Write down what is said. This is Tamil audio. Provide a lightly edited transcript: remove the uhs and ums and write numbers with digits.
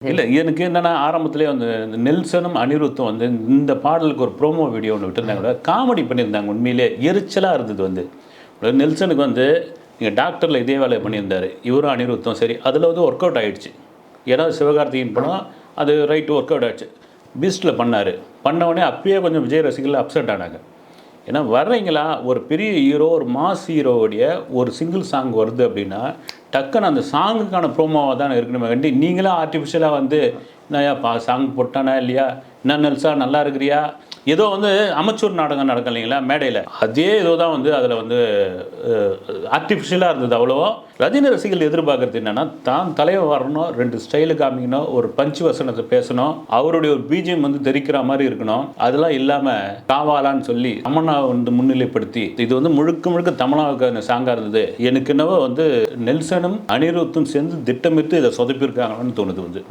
இல்ல எனக்கு என்னன்னா ஆரம்பத்திலேயே வந்து இந்த நெல்சனும் அனிருத்தும் வந்து இந்த பாடலுக்கு ஒரு ப்ரோமோ வீடியோ ஒன்று விட்டுருந்தாங்க காமெடி பண்ணியிருந்தாங்க உண்மையிலே எரிச்சலாக இருந்தது வந்து நெல்சனுக்கு வந்து நீங்கள் டாக்டரில் இதே வேலையை பண்ணியிருந்தார் இவரும் அனிருத்தும் சரி அதில் வந்து ஒர்க் அவுட் ஆகிடுச்சு ஏன்னா சிவகார்த்தியின் படம் அது ரைட்டு ஒர்க் அவுட் ஆகிடுச்சு பீஸ்டில் பண்ணார் பண்ணவுடனே அப்பயே கொஞ்சம் விஜய் ரசிகர்கள் அப்செட் ஆனாங்க ஏன்னா வர்றீங்களா ஒரு பெரிய ஹீரோ ஒரு மாஸ் ஹீரோவுடைய ஒரு சிங்கிள் சாங் வருது அப்படின்னா டக்குன்னு அந்த சாங்குக்கான ப்ரோமோவாக தான் இருக்கணுமே கண்டி நீங்களாம் ஆர்டிஃபிஷியலாக வந்து என்னையா சாங் போட்டானா இல்லையா என்ன நெல்சா நல்லா இருக்கிறியா ஏதோ வந்து அமைச்சூர் நாடகம் நடக்கும் இல்லைங்களா மேடையில் அதே ஏதோ தான் வந்து அதில் வந்து ஆர்டிஃபிஷியலாக இருந்தது அவ்வளோவா ரஜினி ரசிகர்கள் எதிர்பார்க்கறது என்னென்னா தான் தலைவர் வரணும் 2 ஸ்டைலு காமிக்கணும் ஒரு பஞ்சு வசனத்தை பேசணும் அவருடைய ஒரு பிஜிஎம் வந்து தெரிக்கிற மாதிரி இருக்கணும் அதெல்லாம் இல்லாமல் காவாலான்னு சொல்லி தமன்னா வந்து முன்னிலைப்படுத்தி இது வந்து முழுக்க முழுக்க தமன்னாவுக்கு சாங்காக இருந்தது எனக்கு என்னவோ வந்து நெல்சனும் அனிருத்தும் சேர்ந்து திட்டமிட்டு இதை சொதப்பியிருக்காங்கன்னு தோணுது வந்து